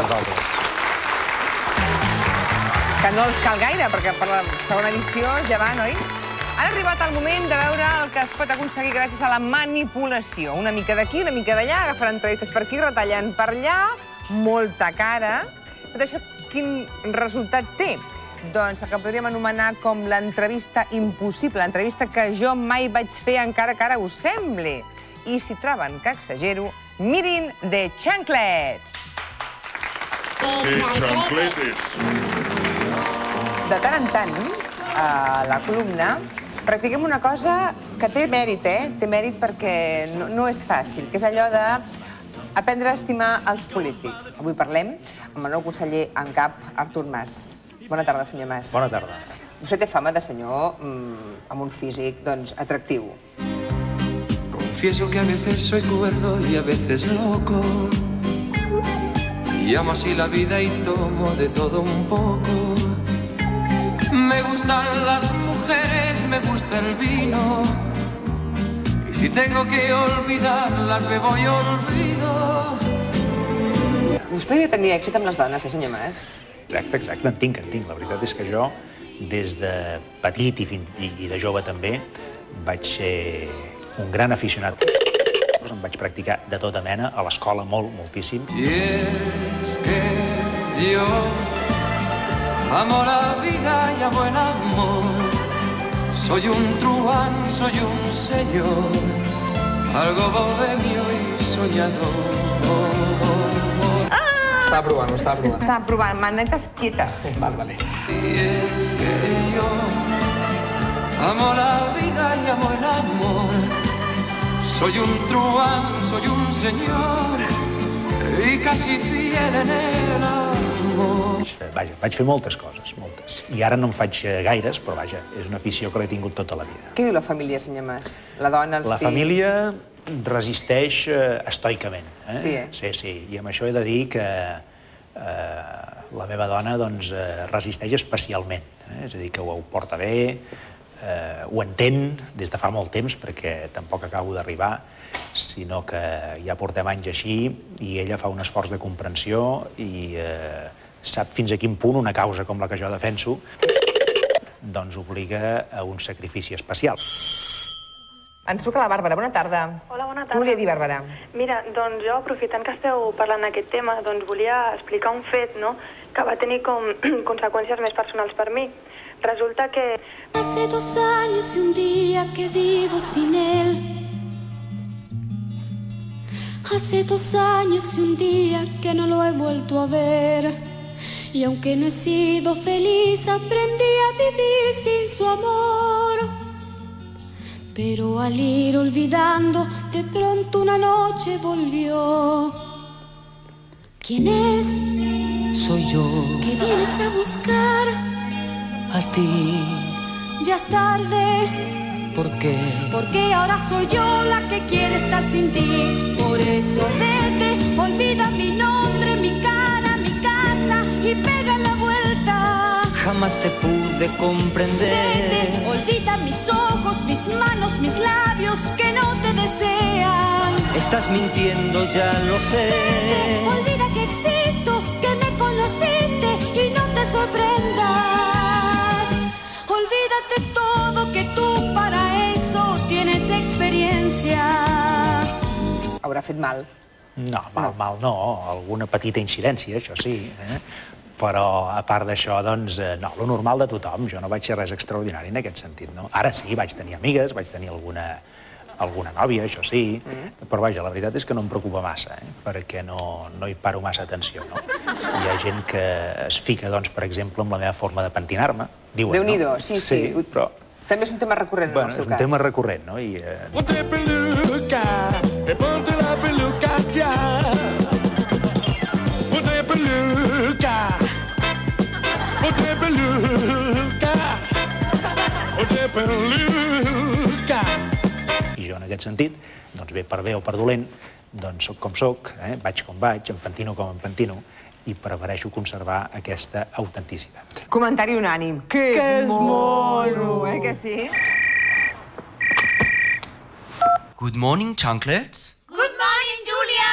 vosaltres. Que no els cal gaire, perquè per la segona edició ja va, oi? Ha arribat el moment de veure el que es pot aconseguir gràcies a la manipulació. Una mica d'aquí, una mica d'allà, agafant entrevistes per aquí, retallant per allà, molta cara. Tot això, quin resultat té? Doncs el que podríem anomenar com l'entrevista impossible, l'entrevista que jo mai vaig fer encara que ara us sembli. I si troben que exagero, mirin The Chanclets. De tant en tant, a la columna, practiquem una cosa que té mèrit, Té mèrit perquè no és fàcil, que és allò d'aprendre a estimar els polítics. Avui parlem amb el nou conseller en cap, Artur Mas. Bona tarda, senyor Mas. Bona tarda. Vostè té fama de senyor amb un físic, doncs, atractiu. Confieso que a veces soy cuerdo y a veces loco. Y amo así la vida y tomo de todo un poco. Me gustan las mujeres, me gusta el vino. Y si tengo que olvidarlas, bebo y olvido. Vostè devia tenir èxit amb les dones, senyor Mas? Exacte, en tinc. La veritat és que jo, des de petit i de jove també, vaig ser un gran aficionat. Em vaig practicar de tota mena, a l'escola moltíssim. Y es que yo amo la vida y amo el amor. Soy un truán, soy un señor, algo bohemio y soñador. Estava provant, ho estava provant. Estava provant, manetes quietes. Vale. Y es que yo amo la vida y amo el amor. Soy un truán, soy un señor y casi fiel en el amor. Vaja, vaig fer moltes coses, moltes. I ara no en faig gaires, però vaja, és una afició que l'he tingut tota la vida. Què diu la família, senyor Mas? La dona, els fills? La família resisteix estoicament. Sí. I amb això he de dir que la meva dona resisteix especialment. És a dir, que ho porta bé, ho entén des de fa molt temps, perquè tampoc acabo d'arribar, sinó que ja portem anys així i ella fa un esforç de comprensió i sap fins a quin punt una causa com la que jo defenso doncs obliga a un sacrifici especial. Ens truca la Bàrbara. Bona tarda. Hola, bona tarda. Què volia dir, Bàrbara? Mira, doncs jo, aprofitant que esteu parlant d'aquest tema, doncs volia explicar un fet, no?, que va tenir com conseqüències més personals per mi. Resulta que... Hace 2 años y un día que vivo sin él. Hace 2 años y un día que no lo he vuelto a ver. Y aunque no he sido feliz, aprendí a vivir sin su amor. Pero al ir olvidando, de pronto una noche volvió. ¿Quién es? Soy yo. ¿Qué vienes a buscar? A ti. Ya es tarde. ¿Por qué? Porque ahora soy yo la que quiere estar sin ti. Por eso vete, olvida mi nombre, mi cara, mi casa y pega la vuelta. Jamás te pude comprender. Vete, olvida mis ojos, mis manos, mis labios que no te desean. Estás mintiendo, ya lo sé. Vete, olvida que existo, que me conociste y no te sorprendas. Olvídate todo, que tú para eso tienes experiencia. Haurà fet mal. No, mal no. Alguna petita incidència, això sí. Però, a part d'això, doncs, no, lo normal de tothom. Jo no vaig ser res extraordinari en aquest sentit, no? Ara sí, vaig tenir amigues, vaig tenir alguna nòvia, això sí, però vaja, la veritat és que no em preocupa massa, perquè no hi paro massa atenció, no? Hi ha gent que es fica, doncs, per exemple, amb la meva forma de pentinar-me, diuen, no? Déu-n'hi-do, sí. Però... També és un tema recurrent en el seu cas. És un tema recurrent, no? Ponte peluca, ponte la peluca ya. Ponte peluca, ponte peluca, ponte peluca. I jo, en aquest sentit, doncs bé per bé o per dolent, doncs soc com soc, vaig com vaig, em pentino com em pentino, i prefereixo conservar aquesta autenticitat. Comentari unànim. Que és mono, que sí? Good morning, Chanclets. Good morning, Julia.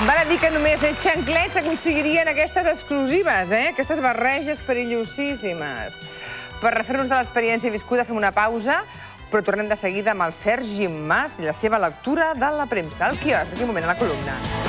Val a dir que només de xanclets s'aconseguirien aquestes exclusives, aquestes barreges perillosíssimes. Per refer-nos de l'experiència viscuda fem una pausa, però tornem de seguida amb el Sergi Mas i la seva lectura de la premsa. Al quiosc, d'aquí un moment, a la columna.